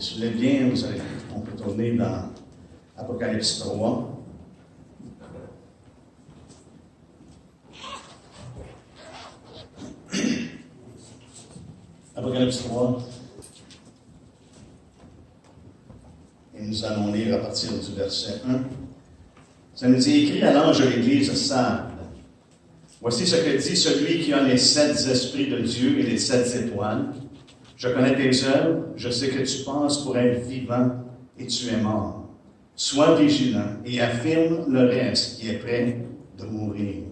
si vous voulez bien, on peut tourner dans Apocalypse 3. Apocalypse 3. Et nous allons lire à partir du verset 1. Ça nous dit, écrit à l'ange de l'Église de Sardes. Voici ce que dit celui qui a les 7 esprits de Dieu et les 7 étoiles. Je connais tes œuvres, je sais que tu penses pour être vivant et tu es mort. Sois vigilant et affirme le reste qui est prêt de mourir.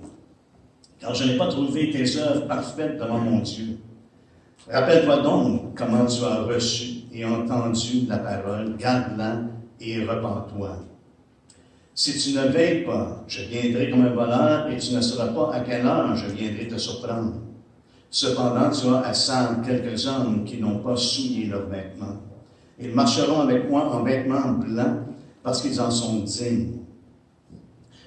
Car je n'ai pas trouvé tes œuvres parfaites devant mon Dieu. Rappelle-toi donc comment tu as reçu et entendu la parole, garde-la et repens-toi. Si tu ne veilles pas, je viendrai comme un voleur et tu ne sauras pas à quelle heure je viendrai te surprendre. Cependant, tu as à Sardes quelques hommes qui n'ont pas souillé leurs vêtements. Ils marcheront avec moi en vêtements blancs parce qu'ils en sont dignes.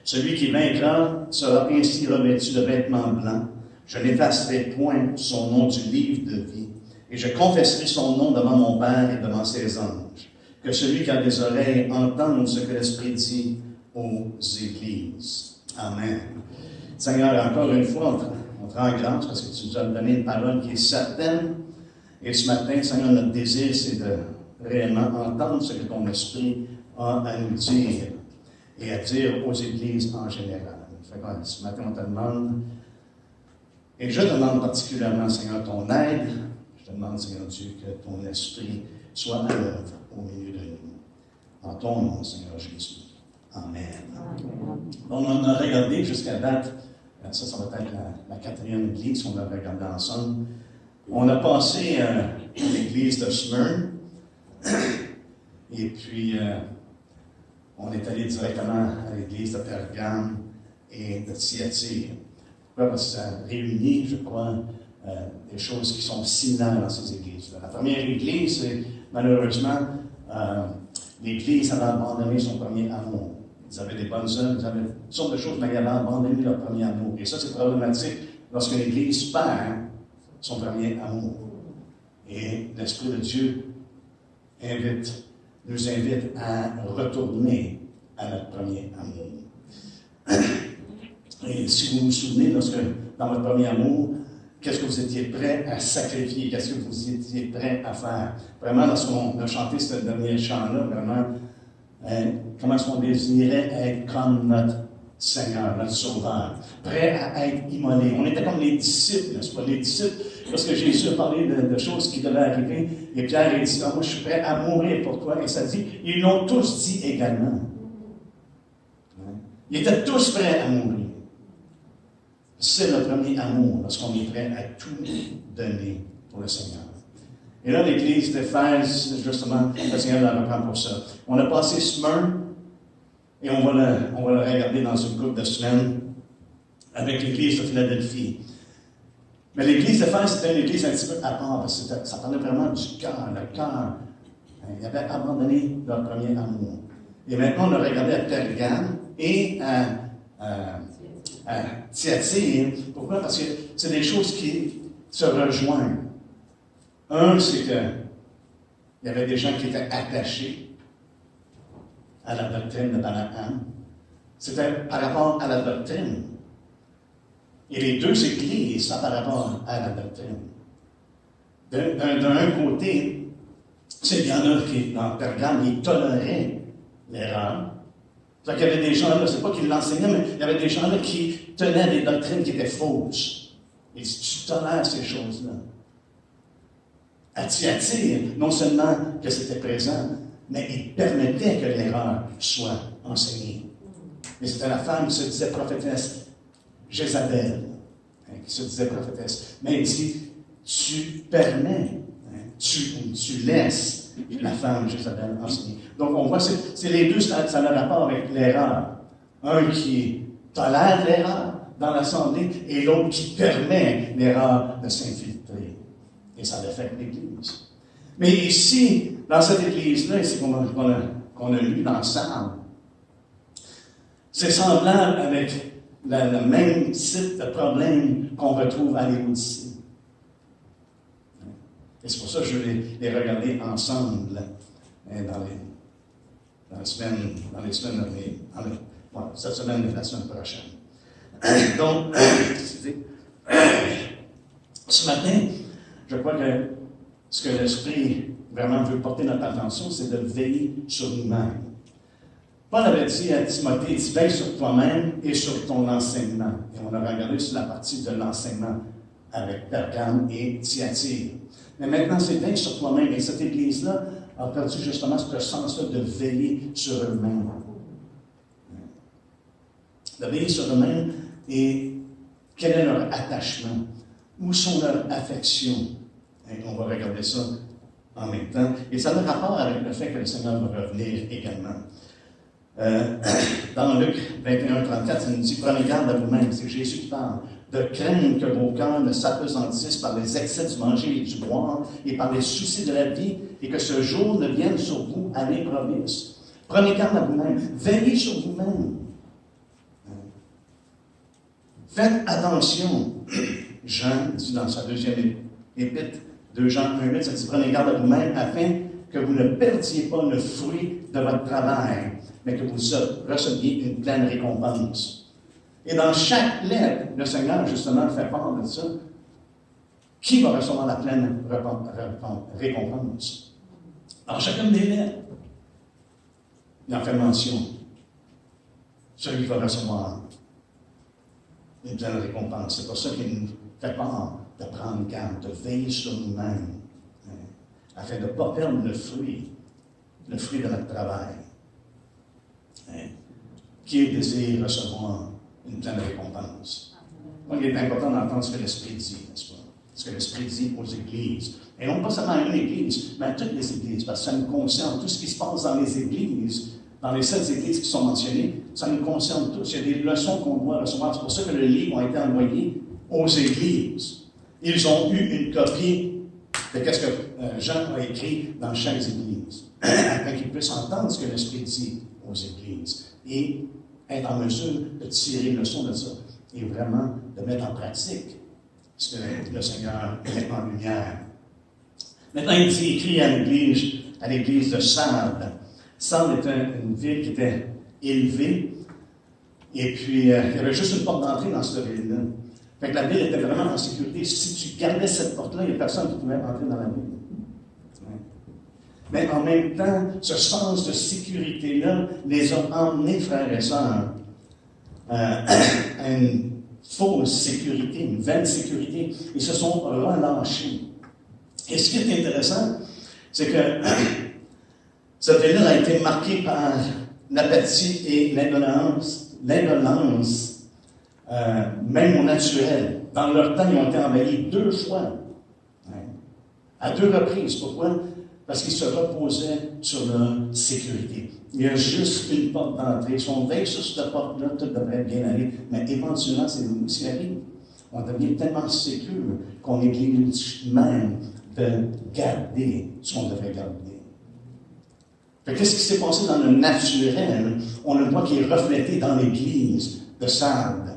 Celui qui vaincra sera ainsi revêtu de vêtements blancs. Je n'effacerai point son nom du livre de vie, et je confesserai son nom devant mon Père et devant ses anges. Que celui qui a des oreilles entende ce que l'Esprit dit aux Églises. Amen. Seigneur, encore une fois, on te rend grâce parce que tu nous as donné une parole qui est certaine. Et ce matin, Seigneur, notre désir, c'est de réellement entendre ce que ton Esprit a à nous dire et à dire aux Églises en général. Ce matin, on te demande, et je demande particulièrement, Seigneur, ton aide. Je te demande, Seigneur Dieu, que ton Esprit soit à l'œuvre au milieu de nous. En ton nom, Seigneur Jésus. Amen. On en a regardé jusqu'à date, ça va être la 4e église qu'on a regardé ensemble. On a passé à l'église de Smyrne, et puis on est allé directement à l'église de Pergame et de Thyatire. Pourquoi? Parce que ça réunit, je crois, des choses qui sont similaires dans ces églises-là. La première église, c'est malheureusement, l'église avait abandonné son premier amour. Ils avaient des bonnes œuvres, ils avaient toutes sortes de choses, mais ils avaient abandonné leur premier amour. Et ça, c'est problématique lorsque l'Église perd son premier amour. Et l'Esprit de Dieu nous invite à retourner à notre premier amour. Et si vous vous souvenez, lorsque dans votre premier amour, qu'est-ce que vous étiez prêt à sacrifier? Qu'est-ce que vous étiez prêt à faire? Vraiment, lorsqu'on a chanté ce dernier chant-là, vraiment, comment est-ce qu'on désirait être comme notre Seigneur, notre Sauveur, prêt à être immolé. On était comme les disciples, n'est-ce pas? Les disciples, parce que Jésus a parlé de choses qui devaient arriver, et Pierre a dit, moi je suis prêt à mourir pour toi, et ça dit, ils l'ont tous dit également. Ils étaient tous prêts à mourir. C'est le premier amour, lorsqu'on est prêt à tout donner pour le Seigneur. Et là, l'église d'Éphèse, justement, le Seigneur la reprend pour ça. On a passé Smyrne, et on va le regarder dans une couple de semaines avec l'église de Philadelphie. Mais l'église d'Éphèse, c'était une église un petit peu à part, parce que ça parlait vraiment du cœur, le cœur. Ils avaient abandonné leur premier amour. Et maintenant, on a regardé à Pergame et à Thyatire. Pourquoi? Parce que c'est des choses qui se rejoignent. Un, c'est qu'il y avait des gens qui étaient attachés à la doctrine de Balaam. C'était par rapport à la doctrine. Et les deux églises, ça par rapport à la doctrine. D'un côté, il y en a qui, dans Pergame, ils toléraient l'erreur. C'est-à-dire qu'il y avait des gens là, c'est pas qu'ils l'enseignaient, mais il y avait des gens là qui tenaient des doctrines qui étaient fausses. Et tu tolères ces choses-là. À Thyatire, non seulement que c'était présent, mais il permettait que l'erreur soit enseignée. Et c'était la femme qui se disait prophétesse, Jézabel, qui se disait prophétesse. Mais il dit, tu permets, tu laisses la femme Jézabel enseigner. Donc on voit, c'est les deux, ça a un rapport avec l'erreur. Un qui tolère l'erreur dans l'assemblée et l'autre qui permet l'erreur de s'infiltrer. Et ça affecte l'Église. Mais ici, dans cette Église-là, ici qu'on a lu dans Sardes, c'est semblable avec le même type de problème qu'on retrouve à l'Odyssée. Et c'est pour ça que je vais les regarder ensemble dans les semaines cette semaine et la semaine prochaine. Donc, ce matin, je crois que ce que l'Esprit vraiment veut porter notre attention, c'est de veiller sur nous-mêmes. Paul avait dit à Timothée, veille sur toi-même et sur ton enseignement. Et on a regardé sur la partie de l'enseignement avec Pergame et Thyatire. Mais maintenant, c'est veille sur toi-même. Et cette Église-là a perdu justement ce sens-là de veiller sur eux-mêmes. De veiller sur eux-mêmes et quel est leur attachement? Où sont leurs affections? Et on va regarder ça en même temps. Et ça a un rapport avec le fait que le Seigneur va revenir également. Dans Luc 21-34, ça nous dit « Prenez garde à vous-même », c'est Jésus qui parle, « de craindre que vos cœurs ne s'apesantissent par les excès du manger et du boire et par les soucis de la vie, et que ce jour ne vienne sur vous à l'improviste. Prenez garde à vous-même, veillez sur vous-même. Faites attention. » Jean dit dans sa deuxième épître, 2 Jean 1:8, ça dit « Prenez garde à vous-même afin que vous ne perdiez pas le fruit de votre travail, mais que vous receviez une pleine récompense. » Et dans chaque lettre, le Seigneur, justement, fait part de ça. Qui va recevoir la pleine récompense? Dans chacune des lettres, il en fait mention. Celui qui va recevoir une pleine récompense. C'est pour ça qu'il nous fait part de prendre garde, de veiller sur nous-mêmes, afin de ne pas perdre le fruit de notre travail. Qui désire recevoir une pleine récompense? Donc, il est important d'entendre ce que l'Esprit dit, n'est-ce pas? Ce que l'Esprit dit aux églises. Et non pas seulement à une église, mais à toutes les églises, parce que ça nous concerne. Tout ce qui se passe dans les églises, dans les 7 églises qui sont mentionnées, ça nous concerne tous. Il y a des leçons qu'on doit recevoir. C'est pour ça que le livre a été envoyé aux églises. Ils ont eu une copie de ce que Jean a écrit dans chaque église, afin qu'ils puissent entendre ce que l'Esprit dit aux églises et être en mesure de tirer une leçon de ça et vraiment de mettre en pratique ce que le Seigneur met en lumière. Maintenant, il dit, écrit à l'église de Sardes. Sardes était une ville qui était élevée, et puis il y avait juste une porte d'entrée dans cette ville-là. Fait que la ville était vraiment en sécurité. Si tu gardais cette porte-là, il n'y a personne qui pouvait entrer dans la ville. Mais en même temps, ce sens de sécurité-là les a emmenés, frères et sœurs, à une fausse sécurité, une vaine sécurité. Ils se sont relâchés. Et ce qui est intéressant, c'est que cette ville-là a été marquée par l'apathie et l'indolence, même au naturel. Dans leur temps, ils ont été envahis 2 fois, à 2 reprises. Pourquoi? Parce qu'ils se reposaient sur leur sécurité. Il y a juste une porte d'entrée. Si on veille sur cette porte-là, tout devrait bien aller. Mais éventuellement, c'est nous qui arrive. On devient tellement sécure qu'on néglige même de garder ce qu'on devrait garder. Qu'est-ce qui s'est passé dans le naturel? On le voit qui est reflété dans l'église de Sardes.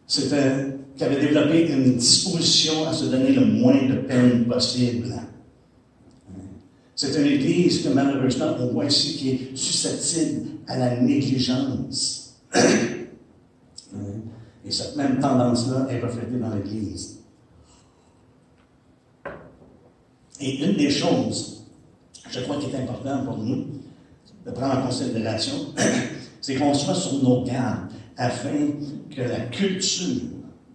C'était qui avait développé une disposition à se donner le moins de peine possible. C'est une église que malheureusement, on voit ici qui est susceptible à la négligence. Et cette même tendance-là est reflétée dans l'église. Et une des choses, je crois, qui est importante pour nous de prendre en considération, c'est qu'on soit sur nos gardes afin que la culture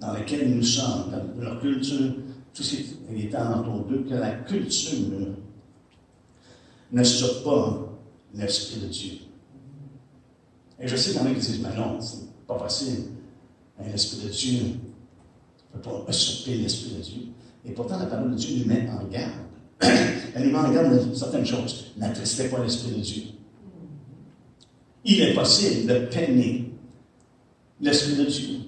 dans laquelle nous sommes, leur culture, tout ce qui est autour d'eux, que la culture ne soit pas l'Esprit de Dieu. Et je sais qu'il y en a qui disent, mais non, c'est pas possible. L'Esprit de Dieu ne peut pas usurper l'Esprit de Dieu. Et pourtant, la parole de Dieu nous met en garde. Elle nous met en garde de certaines choses. N'attristez pas l'Esprit de Dieu. Il est possible de peiner l'Esprit de Dieu.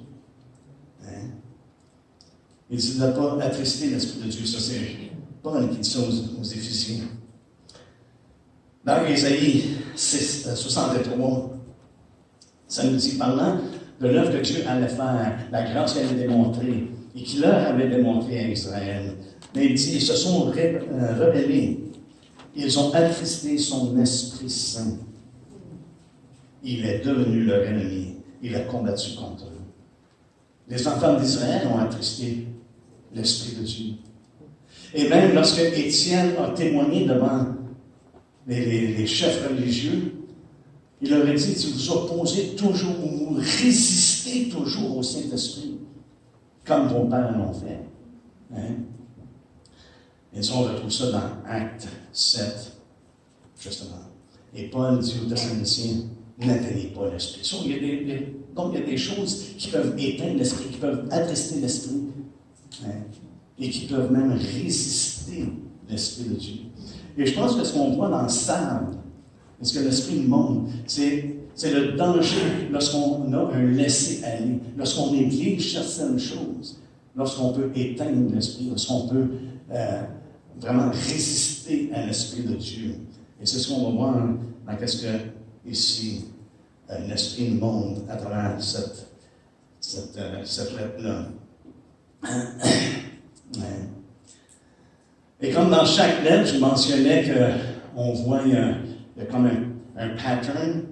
Il dit de ne pas attrister l'Esprit de Dieu. Ça, c'est Paul qui dit ça aux Éphésiens. Dans Ésaïe 63, ça nous dit, parlant de l'œuvre que Dieu allait faire, la grâce qu'elle avait démontrée, et qu'il leur avait démontré à Israël. Mais il dit, ils se sont rebellés, Ils ont attristé son Esprit Saint. Il est devenu leur ennemi. Il a combattu contre eux. Les enfants d'Israël ont attristé l'Esprit de Dieu. Et même lorsque Étienne a témoigné devant les chefs religieux, il leur a dit, si vous opposez toujours, ou vous résistez toujours au Saint-Esprit, comme vos pères l'ont fait. Hein? Et ça, on retrouve ça dans Actes 7, justement. Et Paul dit aux Thessaloniciens, n'atteignez pas l'Esprit. Donc, il y a des choses qui peuvent éteindre l'Esprit, qui peuvent attrister l'Esprit, hein? Et qui peuvent même résister l'Esprit de Dieu. Et je pense que ce qu'on voit dans le sable, parce que l'Esprit du monde, c'est le danger lorsqu'on a un laisser-aller, lorsqu'on néglige certaines choses, lorsqu'on peut éteindre l'Esprit, lorsqu'on peut vraiment résister à l'Esprit de Dieu. Et c'est ce qu'on va voir dans qu'est-ce que, ici, l'Esprit du monde à travers cette lettre-là. Et comme dans chaque lettre, je mentionnais qu'on voit, il y a comme un pattern,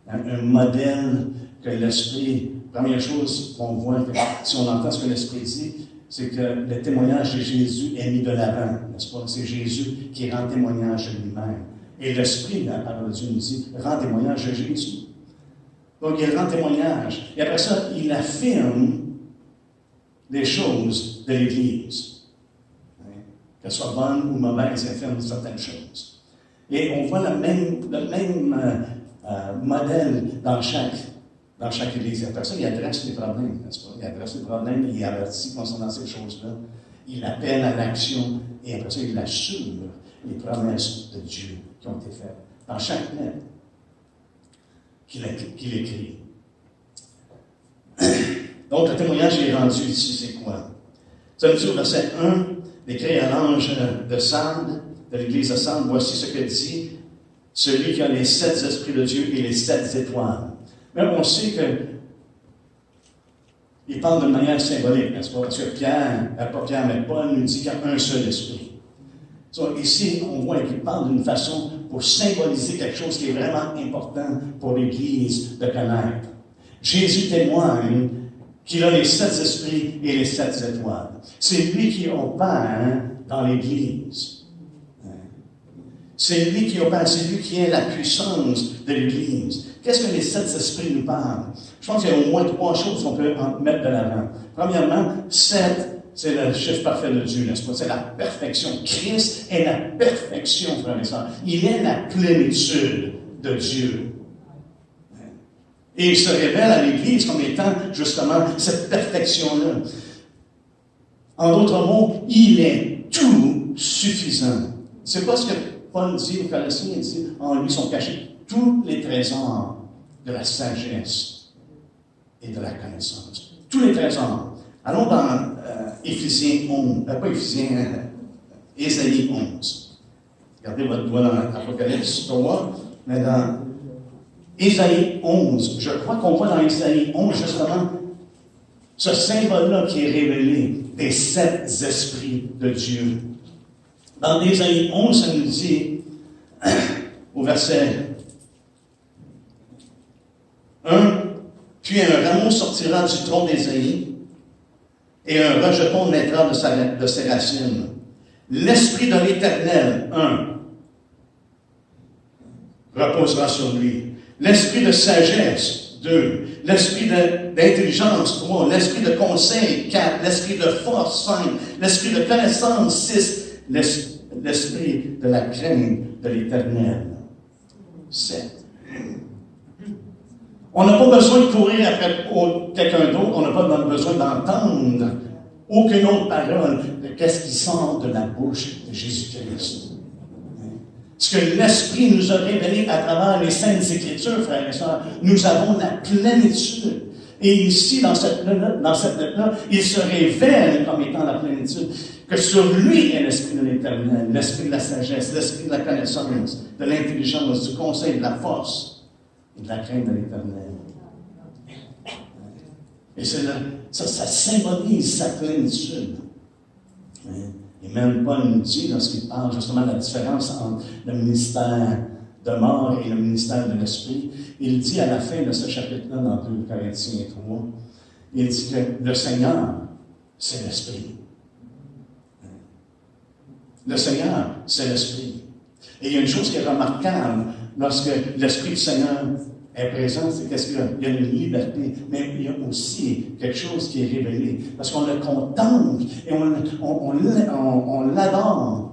un modèle que l'Esprit, première chose qu'on voit, si on entend ce que l'Esprit dit, c'est que le témoignage de Jésus est mis de l'avant, n'est-ce pas? C'est Jésus qui rend témoignage de lui-même. Et l'Esprit, la parole de Dieu nous dit, rend témoignage de Jésus. Donc, il rend témoignage. Et après ça, il affirme les choses de l'Église. Qu'elles soient bonnes ou mauvaises, il affirme certaines choses. Et on voit le même modèle dans chaque Église. Après ça, il adresse les problèmes, n'est-ce pas? Il adresse les problèmes, il avertit concernant ces choses-là. Il appelle à l'action et après ça, il assure les promesses de Dieu qui ont été faites dans chaque lettre qu'il écrit. Donc, le témoignage est rendu ici, c'est quoi? Ça nous dit au verset 1, d'écrire à l'ange de Sardes, de l'église de Sardes, voici ce que dit celui qui a les 7 esprits de Dieu et les 7 étoiles. Mais on sait qu'il parle de manière symbolique, n'est-ce pas? Parce que Paul nous dit qu'il y a un seul esprit. Donc, ici, on voit qu'il parle d'une façon pour symboliser quelque chose qui est vraiment important pour l'Église de connaître. Jésus témoigne qu'il a les 7 esprits et les 7 étoiles. C'est lui qui opère dans l'Église. C'est lui qui opère, c'est lui qui est la puissance de l'Église. Qu'est-ce que les 7 esprits nous parlent? Je pense qu'il y a au moins 3 choses qu'on peut en mettre de l'avant. Premièrement, 7, c'est le chiffre parfait de Dieu, n'est-ce pas? C'est la perfection. Christ est la perfection, frères et sœurs. Il est la plénitude de Dieu. Et il se révèle à l'Église comme étant, justement, cette perfection-là. En d'autres mots, il est tout suffisant. C'est pas ce que Paul dit aux Colossiens, il dit, en lui sont cachés tous les trésors de la sagesse et de la connaissance. Tous les trésors. Allons dans Éphésiens 11, pas Éphésiens, Ésaïe 11. Regardez votre doigt dans l'Apocalypse 3, mais dans Ésaïe 11, je crois qu'on voit dans Ésaïe 11, justement, ce symbole-là qui est révélé des 7 esprits de Dieu. Dans Ésaïe 11, ça nous dit, au verset 1, « Puis un rameau sortira du tronc d'Ésaïe, et un rejeton naîtra de ses racines. L'Esprit de l'Éternel, 1, reposera sur lui. L'Esprit de sagesse, 2. L'Esprit d'intelligence, 3. L'Esprit de conseil, 4. L'Esprit de force, 5. L'Esprit de connaissance, 6. L'Esprit de la crainte de l'Éternel, 7. On n'a pas besoin de courir après quelqu'un d'autre, on n'a pas besoin d'entendre aucune autre parole de qu'est-ce qui sort de la bouche de Jésus-Christ. Ce que l'Esprit nous a révélé à travers les Saintes Écritures, frères et sœurs, nous avons la plénitude. Et ici, dans cette lettre-là, il se révèle comme étant la plénitude, que sur lui est l'Esprit de l'Éternel, l'Esprit de la sagesse, l'Esprit de la connaissance, de l'intelligence, du conseil, de la force et de la crainte de l'Éternel. Et ça symbolise sa plénitude. Et même Paul nous dit, lorsqu'il parle justement de la différence entre le ministère de mort et le ministère de l'Esprit, il dit à la fin de ce chapitre-là, dans 2 Corinthiens 3, il dit que le Seigneur, c'est l'Esprit. Le Seigneur, c'est l'Esprit. Et il y a une chose qui est remarquable lorsque l'Esprit du Seigneur est présent, c'est qu'est-ce qu'il y a? Il y a une liberté, mais il y a aussi quelque chose qui est révélé. Parce qu'on le contemple et on l'adore.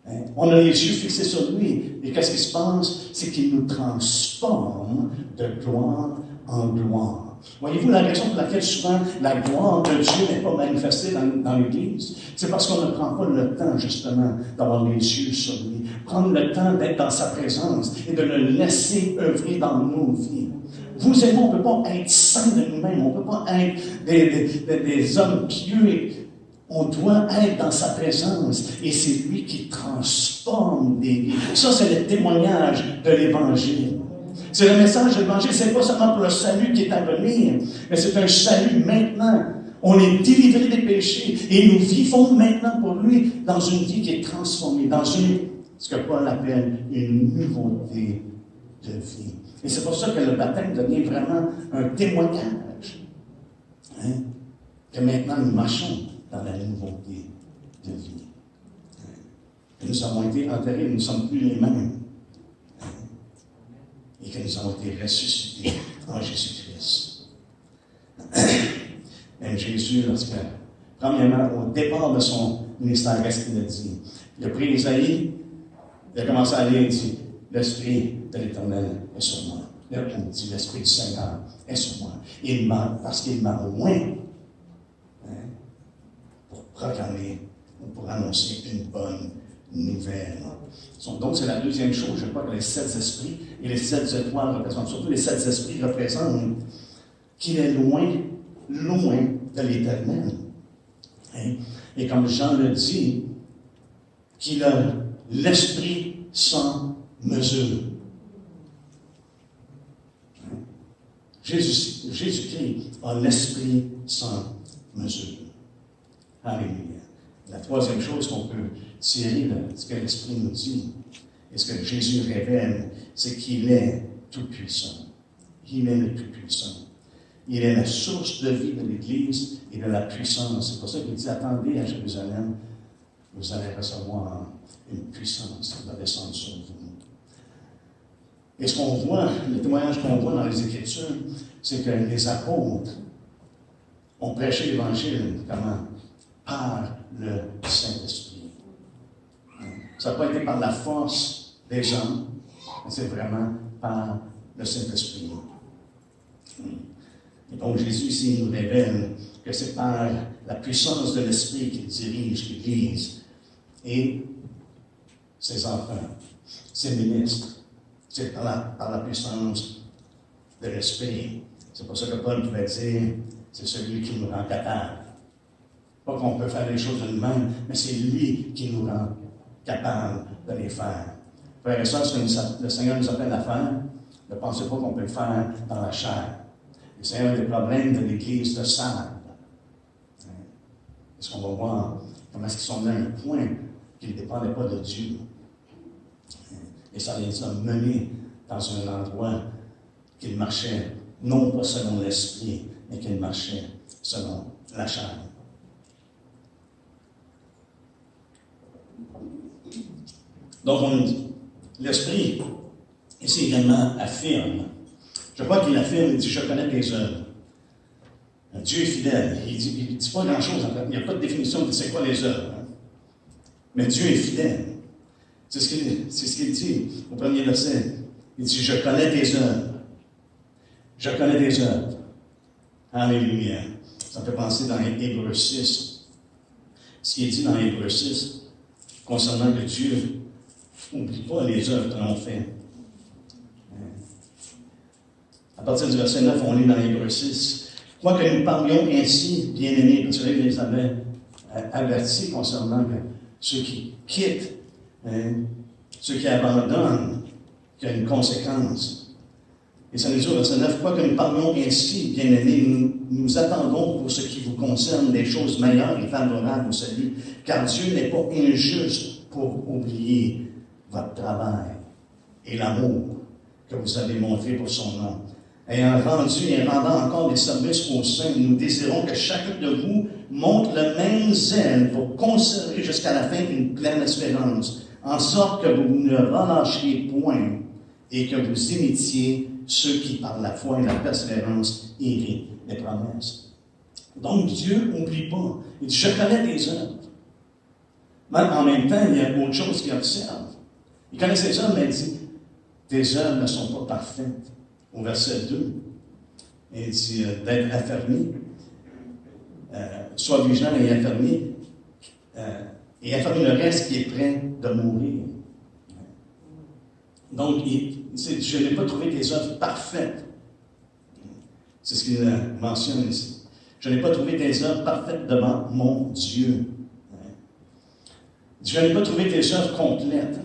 Hein? On a les yeux fixés sur lui. Et qu'est-ce qui se passe? C'est qu'il nous transforme de gloire en gloire. Voyez-vous la raison pour laquelle souvent la gloire de Dieu n'est pas manifestée dans l'Église? C'est parce qu'on ne prend pas le temps, justement, d'avoir les yeux sur lui. Prendre le temps d'être dans sa présence et de le laisser œuvrer dans nos vies. Vous et moi, on ne peut pas être saints de nous-mêmes. On ne peut pas être des hommes pieux. On doit être dans sa présence. Et c'est lui qui transforme des vies. Ça, c'est le témoignage de l'Évangile. C'est le message de l'Évangile, ce n'est pas seulement pour le salut qui est à venir, mais c'est un salut maintenant. On est délivré des péchés et nous vivons maintenant pour lui dans une vie qui est transformée, dans ce que Paul appelle une nouveauté de vie. Et c'est pour ça que le baptême devient vraiment un témoignage. Hein? Que maintenant nous marchons dans la nouveauté de vie. Que nous avons été enterrés, nous ne sommes plus les mêmes. Et que nous avons été ressuscités en Jésus-Christ. Même Jésus, premièrement, au départ de son ministère, qu'est-ce qu'il a dit? Il a pris Isaïe, il a commencé à lire, il dit, l'Esprit de l'Éternel est sur moi. Là, il dit, l'Esprit du Seigneur est sur moi. Parce qu'il m'a oint pour proclamer, pour annoncer une bonne nouvelle. Donc, c'est la deuxième chose. Je crois que les 7 esprits et les 7 étoiles représentent, surtout les 7 esprits représentent qu'il est loin de l'Éternel. Hein? Et comme Jean le dit, qu'il a l'esprit sans mesure. Hein? Jésus-Christ a l'esprit sans mesure. Alléluia. La troisième chose qu'on peut tirer de ce que l'Esprit nous dit, et ce que Jésus révèle, c'est qu'il est tout-puissant. Il est le tout-puissant. Il est la source de vie de l'Église et de la puissance. C'est pour ça qu'il dit, attendez à Jérusalem, vous allez recevoir une puissance qui va descendre sur vous. Et ce qu'on voit, le témoignage qu'on voit dans les Écritures, c'est que les apôtres ont prêché l'Évangile, comment? Par le Saint-Esprit. Ça n'a pas été par la force des hommes, mais c'est vraiment par le Saint-Esprit. Et donc Jésus ici nous révèle que c'est par la puissance de l'Esprit qu'il dirige l'Église et ses enfants, ses ministres. C'est par la puissance de l'Esprit. C'est pour ça que Paul pouvait dire, c'est celui qui nous rend capable. Pas qu'on peut faire les choses de nous-mêmes, mais c'est lui qui nous rend capables de les faire. Frères et sœurs, ce que le Seigneur nous appelle à faire, ne pensez pas qu'on peut le faire dans la chair. Et c'est un des problèmes de l'Église de Sardes. Est-ce qu'on va voir comment est-ce qu'ils sont venus à un point qu'ils ne dépendaient pas de Dieu. Et ça les a menés dans un endroit qu'ils marchaient, non pas selon l'esprit, mais qu'ils marchaient selon la chair. Donc, on nous dit, l'Esprit, ici également, affirme. Je crois qu'il affirme, il dit, je connais tes œuvres. Dieu est fidèle. Il ne dit pas grand-chose, en fait. Il n'y a pas de définition de c'est quoi les œuvres. Hein? Mais Dieu est fidèle. C'est ce qu'il dit au premier verset. Il dit, je connais tes œuvres. Je connais tes œuvres. Alléluia. Ça me fait penser dans Hébreux 6. Ce qui est dit dans Hébreux 6, concernant que Dieu n'oublie pas les œuvres que l'on fait. À partir du verset 9, on lit dans Hébreux 6. Quoique nous parlions ainsi, bien-aimés, parce que les avait avertis concernant ceux qui quittent, ceux qui abandonnent, qu'il y a une conséquence. Et ça nous dit au verset 9, quoi que nous parlions ainsi, bien-aimés, nous attendons pour ce qui vous concerne des choses meilleures et favorables au salut, car Dieu n'est pas injuste pour oublier votre travail et l'amour que vous avez montré pour son nom. Ayant rendu et rendant encore des services aux saints, nous désirons que chacun de vous montre le même zèle pour conserver jusqu'à la fin une pleine espérance, en sorte que vous ne relâchiez point et que vous imitiez ceux qui, par la foi et la persévérance, héritent les promesses. Donc, Dieu n'oublie pas. Il dit, je connais tes œuvres. Mais en même temps, il y a autre chose qu'il observe. Il connaît ses œuvres, mais il dit, tes œuvres ne sont pas parfaites. Au verset 2, il dit d'être affermi. Sois vigilant et affermi. Et affermi le reste qui est prêt de mourir. Donc, je n'ai pas trouvé tes œuvres parfaites. C'est ce qu'il mentionne ici. Je n'ai pas trouvé tes œuvres parfaites devant mon Dieu. Je n'ai pas trouvé tes œuvres complètes.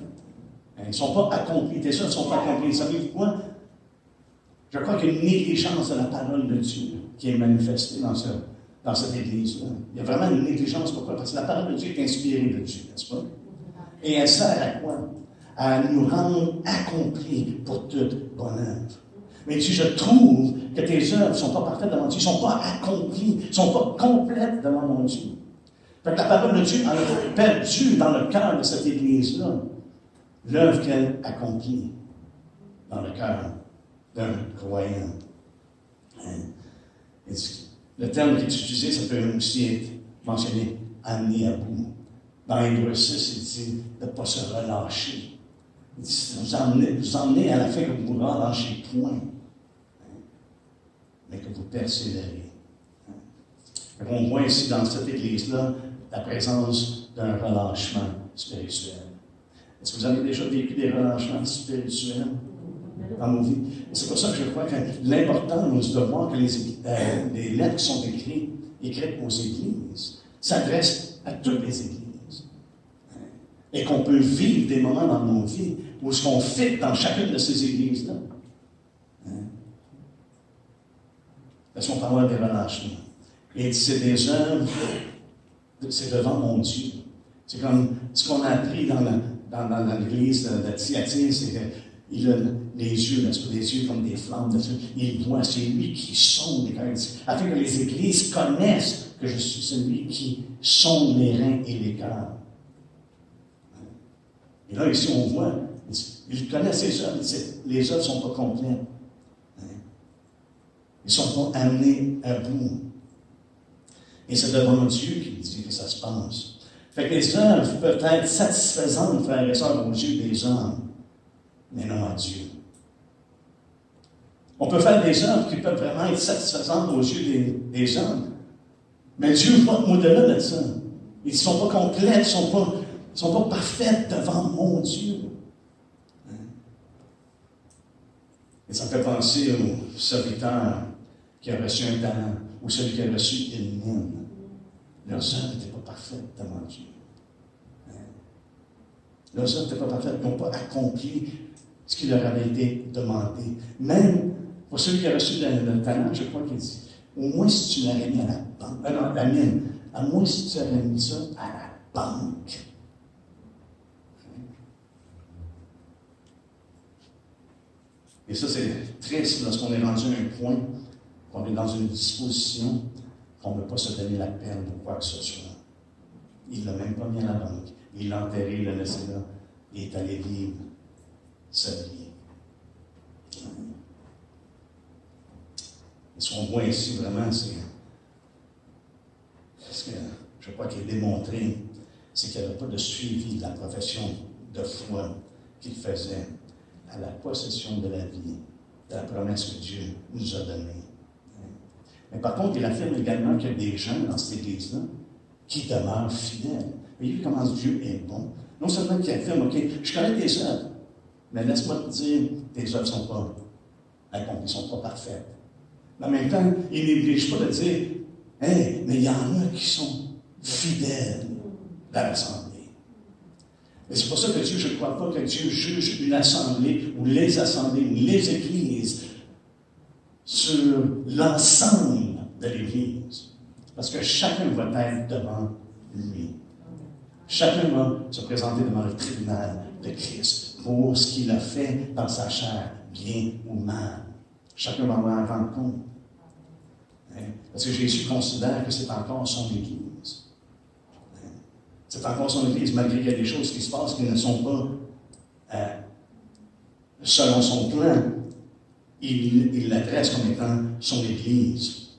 Elles ne sont pas accomplies. Tes œuvres ne sont pas accomplies. Savez-vous quoi? Je crois qu'il y a une négligence de la parole de Dieu qui est manifestée dans cette Église-là. Il y a vraiment une négligence. Pourquoi? Parce que la parole de Dieu est inspirée de Dieu, n'est-ce pas? Et elle sert à quoi? À nous rendre accomplis pour toute bonne œuvre. Mais si je trouve que tes œuvres ne sont pas parfaites devant Dieu, ne sont pas accomplies, ne sont pas complètes devant mon Dieu. Fait que la parole de Dieu a perdu dans le cœur de cette Église-là l'œuvre qu'elle accomplit dans le cœur d'un croyant. Le terme qui est utilisé, ça peut aussi être mentionné, amené à bout. Dans Hébreux 6, il dit de ne pas se relâcher. Il dit, vous emmenez à la fin que vous ne relâchez point, mais que vous persévérez. On voit ici dans cette Église-là la présence d'un relâchement spirituel. Est-ce que vous avez déjà vécu des relâchements spirituels dans vos vies? C'est pour ça que je crois que l'importance de voir que les lettres qui sont écrites aux Églises s'adressent à toutes les Églises. Et qu'on peut vivre des moments dans nos vies où ce qu'on fait dans chacune de ces Églises-là. Laissons parler des relâchements. Et c'est des œuvres, c'est devant mon Dieu. C'est comme ce qu'on a appris dans l'église de Thyatire, c'est qu'il a les yeux, les yeux comme des flammes de feu. Il voit, c'est lui qui sonde les cœurs. Afin que les églises connaissent que je suis celui qui sonde les reins et les cœurs. Et là, ici, on voit, il connaît ses œuvres, les œuvres ne sont pas complètes. Ils ne sont pas amenés à bout. Et c'est devant Dieu qu'il dit que ça se passe. Fait que les œuvres peuvent être satisfaisantes, frères et sœurs, aux yeux des hommes, mais non à Dieu. On peut faire des œuvres qui peuvent vraiment être satisfaisantes aux yeux des hommes, mais Dieu va au-delà de ça. Ils ne sont pas complètes, ils ne sont pas parfaites devant mon Dieu. Et ça me fait penser au serviteur qui a reçu un talent, ou celui qui a reçu une mine. Leurs œuvres n'étaient pas parfaites devant Dieu. Leurs œuvres n'étaient pas parfaites, ils n'ont pas accompli ce qui leur avait été demandé. Même pour celui qui a reçu le talent, je crois qu'il dit, au moins si tu l'aurais mis à la banque, la mine, à moins si tu aurais mis ça à la banque. Et ça, c'est triste lorsqu'on est rendu à un point, qu'on est dans une disposition qu'on ne veut pas se donner la peine pour quoi que ce soit. Il ne l'a même pas mis à la banque. Il l'a enterré, il l'a laissé là. Il est allé vivre sa vie. Et ce qu'on voit ici, vraiment, c'est ce que je crois qu'il est démontré, c'est qu'il n'y avait pas de suivi de la profession de foi qu'il faisait à la possession de la vie, de la promesse que Dieu nous a donnée. Mais par contre, il affirme également qu'il y a des gens dans cette Église-là qui demeurent fidèles. Voyez comment Dieu est bon. Non seulement qu'il affirme, OK, je connais tes œuvres, mais laisse-moi te dire, tes œuvres ne sont pas accomplies, ne sont pas parfaites. Mais en même temps, il n'oblige pas de dire, hey, mais il y en a qui sont fidèles dans l'assemblée. Et c'est pour ça que Dieu, je ne crois pas que Dieu juge une assemblée ou les assemblées ou les églises sur l'ensemble de l'Église. Parce que chacun va être devant lui. Chacun va se présenter devant le tribunal de Christ pour ce qu'il a fait dans sa chair, bien ou mal. Chacun va avoir un rendre compte. Parce que Jésus considère que c'est encore son Église. C'est encore son Église, malgré qu'il y a des choses qui se passent qui ne sont pas selon son plan. Il l'adresse comme étant son Église.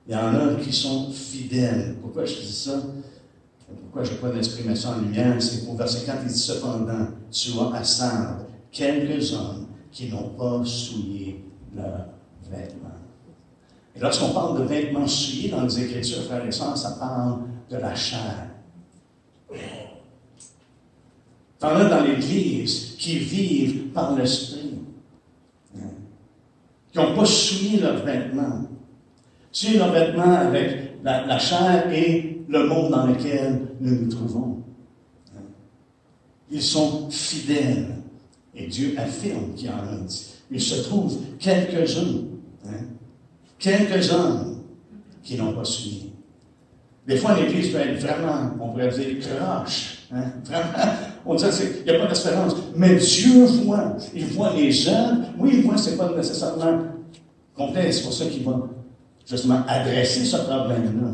Il y en a qui sont fidèles. Pourquoi je dis ça? Pourquoi je n'ai pas d'exprimer ça en lumière? C'est au verset 4, il dit cependant, tu as à Sardes quelques hommes qui n'ont pas souillé leurs vêtements. Et lorsqu'on parle de vêtements souillés dans les Écritures, frères et sœurs, ça parle de la chair. T'en as dans l'Église qui vivent par l'Esprit, qui n'ont pas souillé leurs vêtements. Souillé leurs vêtements avec la chair et le monde dans lequel nous nous trouvons. Ils sont fidèles. Et Dieu affirme qu'il y en a. Il se trouve quelques-uns, quelques hommes qui n'ont pas suivi. Des fois, l'Église peut être vraiment, on pourrait dire, croche. Vraiment, on dirait qu'il n'y a pas d'espérance. Mais Dieu voit. Il voit les œuvres. Oui, il voit, ce n'est pas nécessairement complet. C'est pour ça qu'il va justement adresser ce problème-là.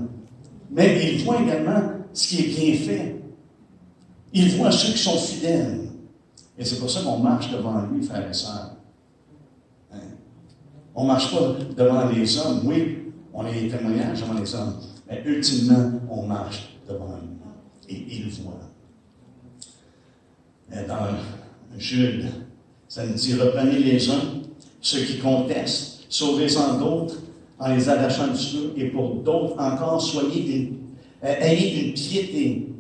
Mais il voit également ce qui est bien fait. Il voit ceux qui sont fidèles. Et c'est pour ça qu'on marche devant lui, frères et sœurs. On ne marche pas devant les hommes. Oui, on est témoignage devant les hommes. Mais ultimement, on marche devant lui. Et il voit. Et dans Jude, ça nous dit, reprenez les uns, ceux qui contestent, sauvez-en d'autres, en les arrachant du feu, et pour d'autres encore, ayez une piété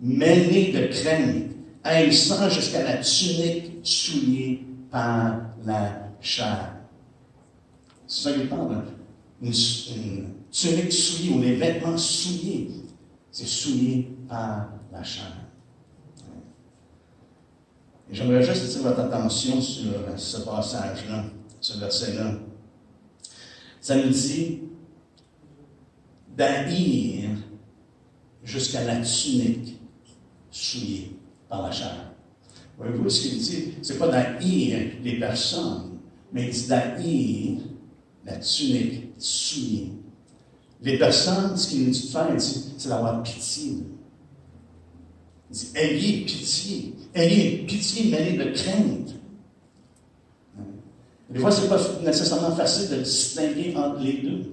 mêlée de crainte, haïssant jusqu'à la tunique souillée par la chair. C'est ça qu'il parle, une tunique souillée ou les vêtements souillés. C'est souillé par la chair. Et j'aimerais juste attirer votre attention sur ce passage-là, ce verset-là. Ça nous dit d'haïr jusqu'à la tunique souillée par la chair. Voyez-vous ce qu'il dit? Ce n'est pas d'haïr les personnes, mais il dit d'haïr la tunique souillée. Les personnes, ce qu'il nous dit de faire, c'est d'avoir pitié. Il dit, ayez pitié mêlée de crainte. Des fois, ce n'est pas nécessairement facile de distinguer entre les deux.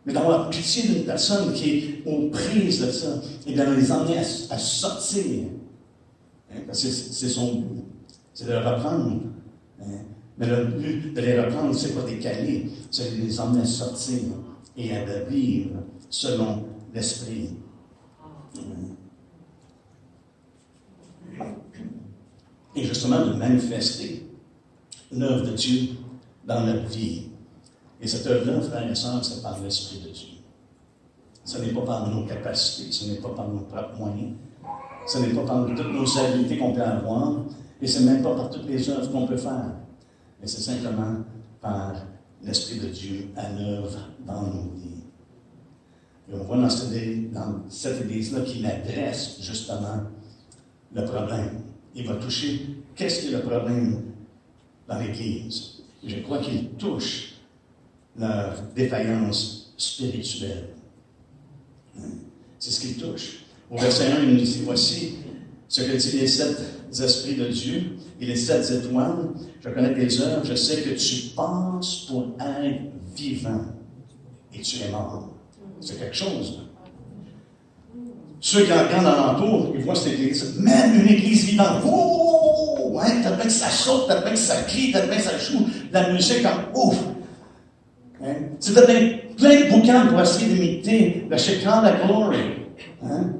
Mais d'avoir pitié d'une personne qui est aux prises de ça, et de les emmener à sortir. Parce que c'est son but. C'est de les reprendre. Mais le but de les reprendre, c'est pas des caler, c'est de les emmener à sortir et à vivre selon l'Esprit. Et justement, de manifester l'œuvre de Dieu dans notre vie. Et cette œuvre-là, frères et sœurs, c'est par l'Esprit de Dieu. Ce n'est pas par nos capacités, ce n'est pas par nos propres moyens, ce n'est pas par toutes nos habiletés qu'on peut avoir, et ce n'est même pas par toutes les œuvres qu'on peut faire. Mais c'est simplement par l'Esprit de Dieu à l'œuvre dans nos vies. Et on voit dans cette Église-là qu'il adresse justement le problème. Il va toucher qu'est-ce qui est le problème dans l'Église. Et je crois qu'il touche leur défaillance spirituelle. C'est ce qu'il touche. Au verset 1, il nous dit, voici ce que disent les 7 esprits de Dieu et les 7 étoiles. Je connais tes œuvres, je sais que tu penses pour être vivant et tu es mort. C'est quelque chose. Ceux qui regardent alentour, ils voient cette église, même une église vivante. Oh! Ouais, t'as bien que ça saute, t'as bien que ça crie, t'as bien que ça joue de la musique comme ouf! Hein? C'est peut-être plein de bouquins pour essayer d'imiter le Shekinah la Glory. Hein?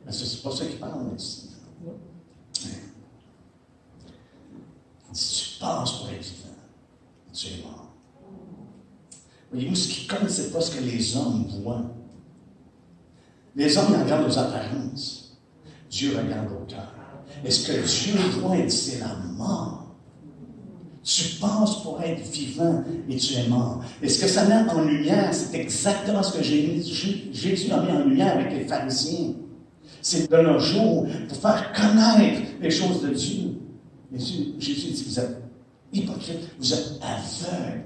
Mais c'est pas ça qu'il parle ici. Si tu penses pour être vivant, tu es mort. Voyez-vous, ce qui compte, ce n'est pas ce que les hommes voient. Les hommes regardent aux apparences. Dieu regarde au cœur. Et ce que Dieu voit, c'est la mort. Tu penses pour être vivant et tu es mort. Et ce que ça met en lumière, c'est exactement ce que Jésus a mis en lumière avec les pharisiens. C'est de nos jours pour faire connaître les choses de Dieu. Jésus dit, vous êtes hypocrites, vous êtes aveugles.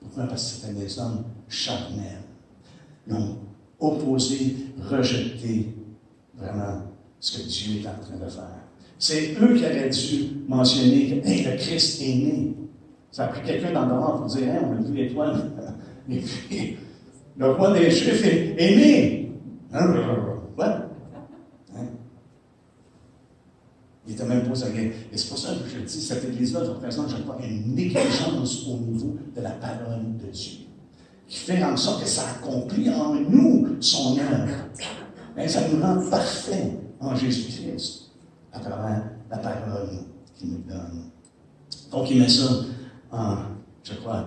Pourquoi? Parce que c'était des hommes charnels. Ils ont opposé, rejeté vraiment ce que Dieu est en train de faire. C'est eux qui auraient dû mentionner que hey, le Christ est né. Ça a pris quelqu'un dans le dehors pour dire hey, on a vu l'étoile. Et puis, le roi des Juifs est né. Ouais. Hein? Il était même pas agréé. Et c'est pour ça que je dis, cette Église-là représente, je crois, une négligence au niveau de la parole de Dieu, qui fait en sorte que ça accomplit en nous son œuvre. Et ça nous rend parfaits en Jésus-Christ, à travers la parole qu'il nous donne. Donc, il met ça en, je crois,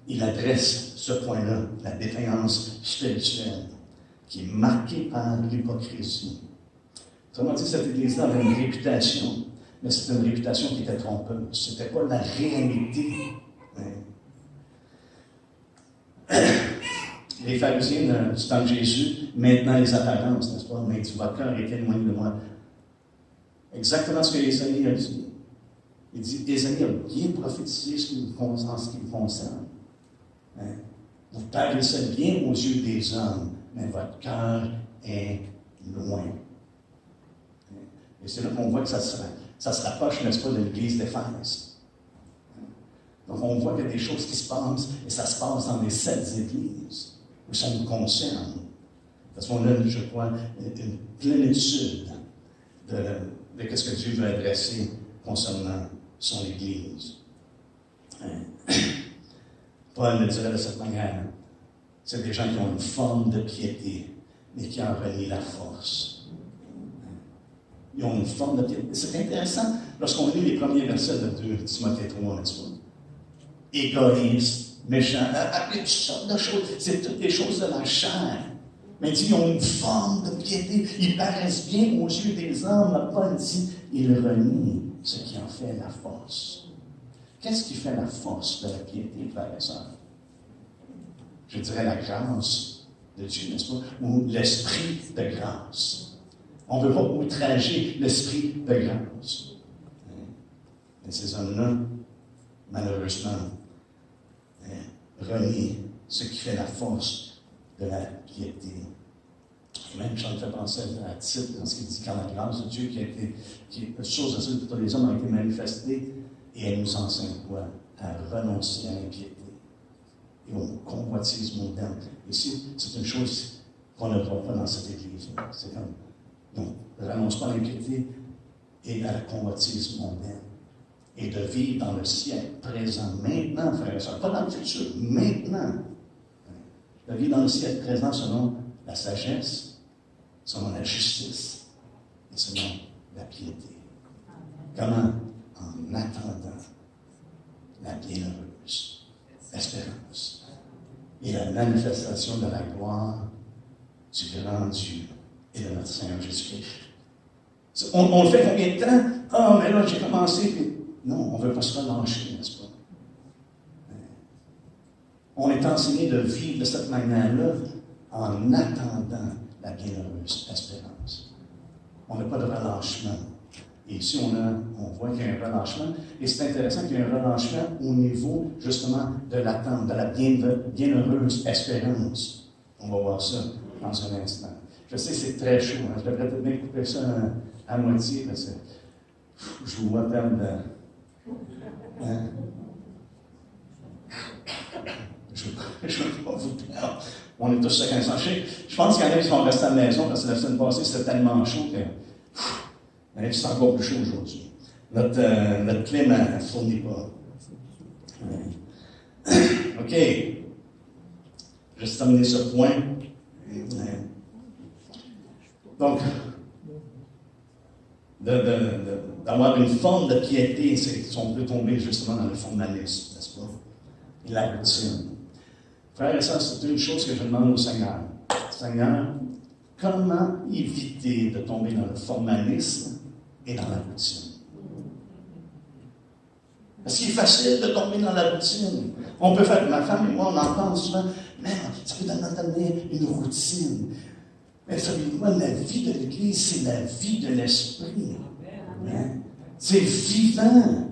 il adresse ce point-là, la défaillance spirituelle, qui est marquée par l'hypocrisie. Autrement dit, cette Église-là avait une réputation, mais c'était une réputation qui était trompeuse. Ce n'était pas la réalité. Les pharisiens du temps de Jésus, maintenant les apparences, n'est-ce pas? Mais votre cœur est éloigné de moi. Exactement ce que Ésaïe a dit. Il dit, Ésaïe a bien prophétisé ce qui vous concerne. Hein? Vous paraissez bien aux yeux des hommes, mais votre cœur est loin. Et c'est là qu'on voit que ça se rapproche, n'est-ce pas, de l'Église d'Éphèse. Donc on voit qu'il y a des choses qui se passent, et ça se passe dans les 7 églises, où ça nous concerne. Parce qu'on a, je crois, une plénitude de ce que Dieu veut adresser concernant son Église. Paul le dirait de cette manière. C'est des gens qui ont une forme de piété, mais qui en renient la force. Ils ont une forme de piété. C'est intéressant lorsqu'on lit les premiers versets de 2 Timothée 3, n'est-ce pas? Égoïste, méchant, toutes sortes de choses. C'est toutes des choses de la chair. Mais il dit, ils ont une forme de piété. Ils paraissent bien aux yeux des hommes. Paul dit, ils renient ce qui en fait la force. Qu'est-ce qui fait la force de la piété, frères et sœurs? Je dirais la grâce de Dieu, n'est-ce pas? Ou l'esprit de grâce. On ne veut pas outrager l'esprit de grâce. Mais ces hommes-là, malheureusement, renient ce qui fait la force de la piété. Et même, j'en fais penser à Tite, dans ce qu'il dit, quand la grâce de Dieu chose de ça, tous les hommes ont été manifestés, et elle nous enseigne quoi? À renoncer à l'impiété et aux convoitises mondaines. Ici, c'est une chose qu'on ne voit pas dans cette Église. C'est comme, donc, renonce pas à l'impiété et à la convoitise mondaine. Et de vivre dans le siècle présent, maintenant, frères et sœurs, pas dans le futur, maintenant. De vivre dans le siècle présent selon la sagesse, selon la justice et selon la piété. Comment? En attendant la bienheureuse espérance et la manifestation de la gloire du grand Dieu et de notre Seigneur Jésus-Christ. On le fait combien de temps? Ah, mais là, j'ai commencé. Puis... Non, on ne veut pas se relâcher, n'est-ce pas? On est enseigné de vivre de cette manière-là en attendant la bienheureuse espérance. On n'a pas de relâchement. Et ici, on voit qu'il y a un relâchement. Et c'est intéressant qu'il y ait un relâchement au niveau, justement, de l'attente, de la bienheureuse espérance. On va voir ça dans un instant. Je sais que c'est très chaud. Hein? Je devrais peut-être bien couper ça à moitié, parce que je vous vois perdre. Hein? Je ne veux pas vous perdre. On est tous chacun sans chier. Je pense qu'il y en a qui vont rester à la maison parce que la semaine passée, c'était tellement chaud que c'est encore plus chaud aujourd'hui. Notre clim ne fournit pas. OK. Je vais terminer ce point. Donc, d'avoir une forme de piété, on peut tomber justement dans le formalisme, n'est-ce pas? Et la routine. Frères et sœurs, c'est une chose que je demande au Seigneur. Seigneur, comment éviter de tomber dans le formalisme et dans la routine? Parce qu'il est facile de tomber dans la routine. On peut faire, ma femme et moi, on en parle souvent, mais ça peut donner une routine. Mais savez-vous, la vie de l'Église, c'est la vie de l'Esprit. Hein? C'est vivant.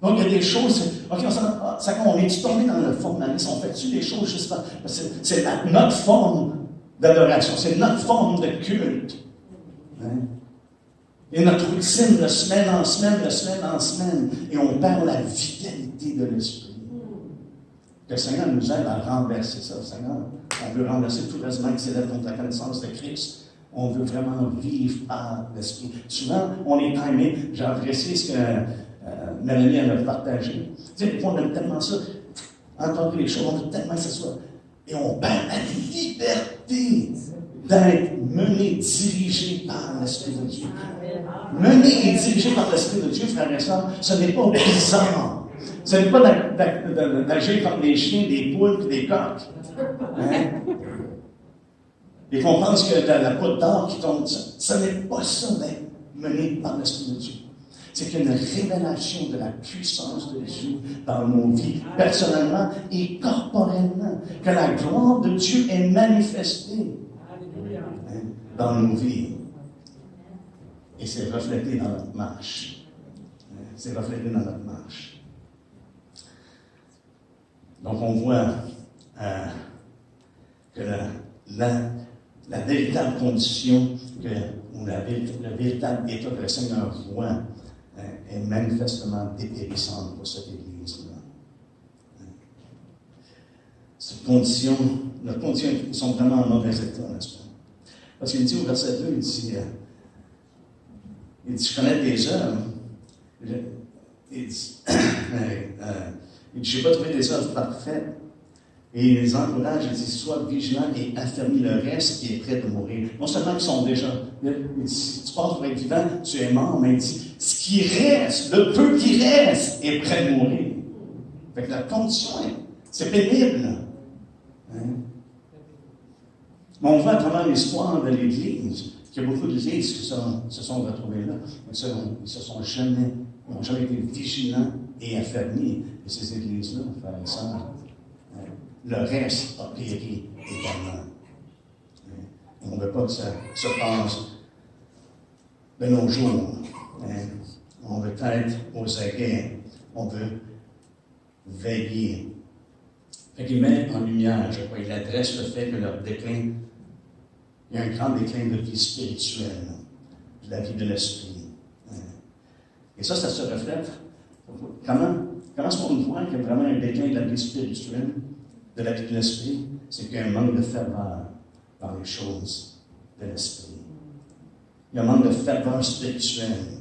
Donc, il y a des choses, on est tombé dans le formalisme, on fait-tu des choses juste parce que c'est notre forme d'adoration, c'est notre forme de culte. Hein? Et notre routine de semaine en semaine, et on perd la vitalité de l'Esprit. Que le Seigneur nous aide à renverser ça. Seigneur, on veut renverser tout raisonnement qui s'élève contre la connaissance de Christ. On veut vraiment vivre par l'Esprit. Souvent, on est timé. J'ai apprécié ce que Mélanie a partagé. Tu sais, des fois, on aime tellement ça, entendre les choses, on veut tellement que ce soit. Et on perd la liberté d'être mené, dirigé par l'Esprit de Dieu. Mené et dirigé par l'Esprit de Dieu, frères et sœurs, ce n'est pas bizarre. Ce n'est pas d'agir comme des chiens, des poules et des coqs. Hein? Et qu'on pense que la poudre d'or qui tombe, ce n'est pas ça d'être mené par l'Esprit de Dieu. C'est qu'il y a une révélation de la puissance de Dieu dans nos vies, personnellement et corporellement. Que la gloire de Dieu est manifestée dans nos vies. Et c'est reflété dans notre marche. C'est reflété dans notre marche. Donc on voit que la véritable condition ou le véritable état que le Seigneur voit est manifestement dépérissante pour cette Église-là. Nos conditions sont vraiment en mauvais état, n'est-ce pas? Parce qu'il dit au verset 2, il dit, je connais des œuvres. Il dit, je n'ai pas trouvé des œuvres parfaites. Et il les encourage, il dit, sois vigilant et affermis le reste qui est prêt de mourir. Non seulement qu'ils sont déjà, il dit, si tu penses pour être vivant, tu es mort, mais il dit, ce qui reste, le peu qui reste, est prêt de mourir. Fait que la condition, c'est pénible. Hein? Mais on voit à travers l'histoire de l'Église qu'il y a beaucoup d'Églises qui se sont retrouvées là. Ils n'ont jamais été vigilants et affermis. Et ces Églises-là, frères et sœurs, le reste a péri également. On ne veut pas que ça se passe de nos jours. On veut être aux aguets. On veut veiller. Fait qu'il met en lumière, je crois, il adresse le fait que leur déclin, il y a un grand déclin de vie spirituelle, de la vie de l'esprit. Et ça se reflète. Comment est-ce qu'on voit qu'il y a vraiment un déclin de la vie spirituelle, de la vie de l'esprit? C'est qu'il y a un manque de ferveur dans les choses de l'esprit. Il y a un manque de ferveur spirituelle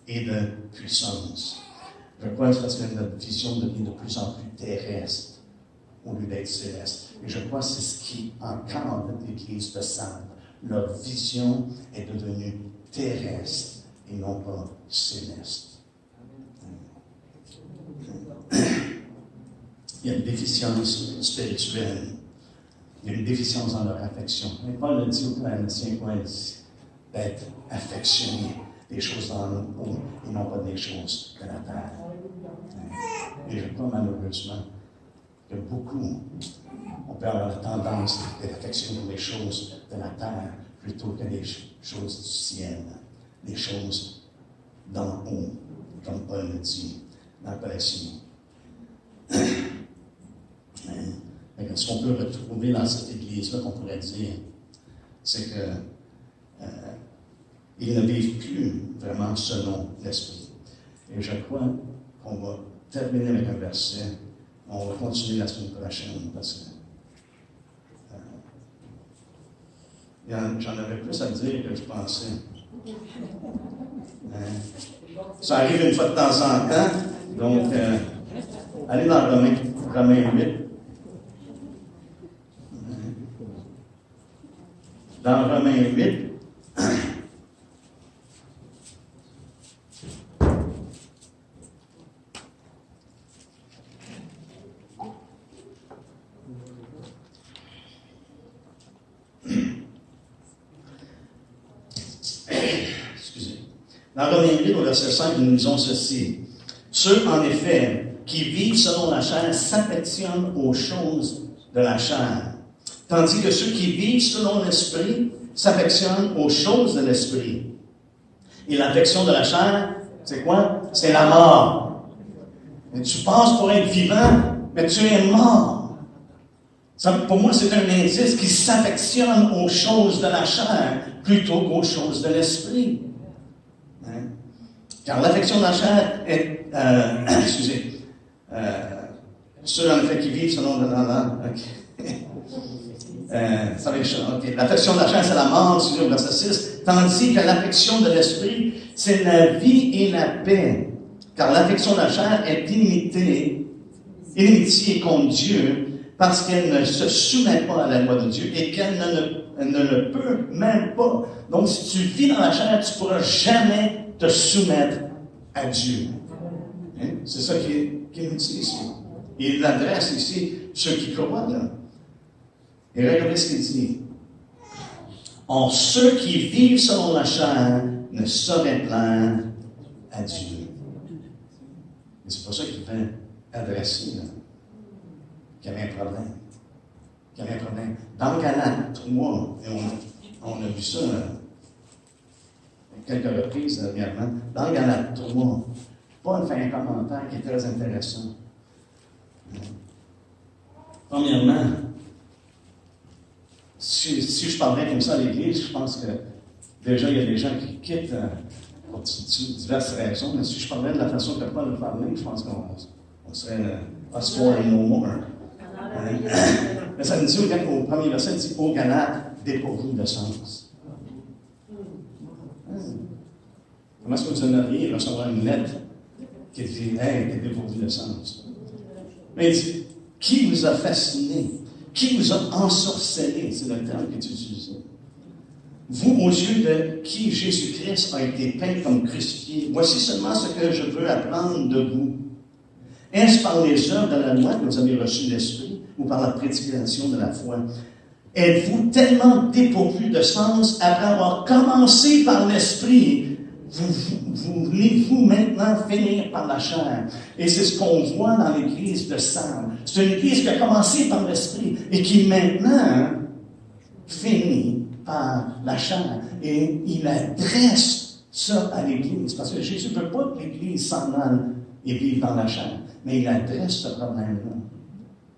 et de puissance. Je crois que c'est parce que notre vision devient de plus en plus terrestre au lieu d'être céleste. Et je crois que c'est ce qui encadre l'Église de Sardes. Leur vision est devenue terrestre et non pas céleste. Il y a une déficience spirituelle. Il y a une déficience dans leur affection. Mais Paul le dit aux Corinthiens, d'être affectionné des choses dans le haut et non pas des choses de la terre. Et je crois malheureusement que beaucoup, on peut avoir la tendance d'être affectionné pour les choses de la terre plutôt que les choses du ciel, les choses d'en haut, comme Paul le dit dans Colossiens. Ce qu'on peut retrouver dans cette Église-là, qu'on pourrait dire, c'est que ils ne vivent plus vraiment selon l'Esprit. Et je crois qu'on va terminer avec un verset. On va continuer la semaine prochaine parce que j'en avais plus à dire que je pensais. Ça arrive une fois de temps en temps. Donc, allez dans Romains 8. Dans Romains 8, Dans Romains 8, au verset 5, nous lisons ceci. Ceux, en effet, qui vivent selon la chair s'affectionnent aux choses de la chair, tandis que ceux qui vivent selon l'esprit s'affectionnent aux choses de l'esprit. Et l'affection de la chair, c'est quoi? C'est la mort. Et tu penses pour être vivant, mais tu es mort. Ça, pour moi, c'est un indice qui s'affectionne aux choses de la chair plutôt qu'aux choses de l'esprit. Hein? Car l'affection de la chair est... ceux en effet qui vivent selon... L'affection de la chair, c'est la mort, au verset 6, tandis que l'affection de l'esprit, c'est la vie et la paix. Car l'affection de la chair est inimitié contre Dieu, parce qu'elle ne se soumet pas à la loi de Dieu et qu'elle ne le peut même pas. Donc, si tu vis dans la chair, tu ne pourras jamais te soumettre à Dieu. Hein? C'est ça qu'il nous dit ici. Et il adresse ici ceux qui croient, là. Et regardez ce qu'il dit. Or, ceux qui vivent selon la chair ne sauraient plaire à Dieu. Et c'est pour ça qu'il fait adresser, là, qu'il y avait un problème. Qu'il y avait un problème. Dans Galates 3, et on a vu ça quelques reprises dernièrement, dans Galates 3, Paul fait un commentaire qui est très intéressant. Premièrement, si je parlais comme ça à l'Église, je pense que déjà il y a des gens qui quittent pour diverses raisons, mais si je parlais de la façon que Paul parlait, je pense qu'on serait us four and no more. Mais ça nous dit au premier verset, il dit aux Galates dépourvus de sens. Comment est-ce que vous aimeriez recevoir une lettre qui dit hey, t'es dépourvu de sens? Mais il dit qui vous a fasciné? Qui vous a ensorcelé? C'est le terme qui est utilisé. Vous, aux yeux de qui Jésus-Christ a été peint comme crucifié, voici seulement ce que je veux apprendre de vous. Est-ce par les œuvres de la loi que vous avez reçu l'Esprit ou par la prédication de la foi? Êtes-vous tellement dépourvu de sens après avoir commencé par l'Esprit? Vous voulez-vous maintenant finir par la chair? Et c'est ce qu'on voit dans l'église de Sardes. C'est une église qui a commencé par l'Esprit et qui maintenant finit par la chair. Et il adresse ça à l'église. Parce que Jésus ne veut pas que l'église s'en aille et vive dans la chair. Mais il adresse ce problème-là.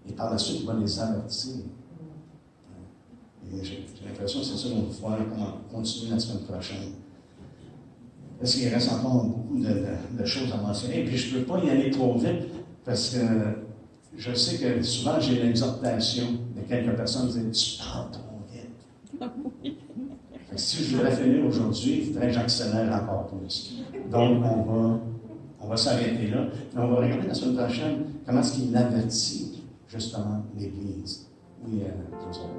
Et par la suite, il va les avertir. Et j'ai l'impression que c'est ça qu'on va pouvoir continuer la semaine prochaine. Parce qu'il reste encore beaucoup de choses à mentionner. Puis je ne peux pas y aller trop vite parce que je sais que souvent j'ai l'exhortation de quelques personnes qui disent « Tu parles trop vite. » Fait que si je voudrais finir aujourd'hui, il faudrait que j'accélère encore plus. Donc, on va s'arrêter là. Et on va regarder la semaine prochaine comment est-ce qu'il avertit justement l'Église. Oui, nous autres.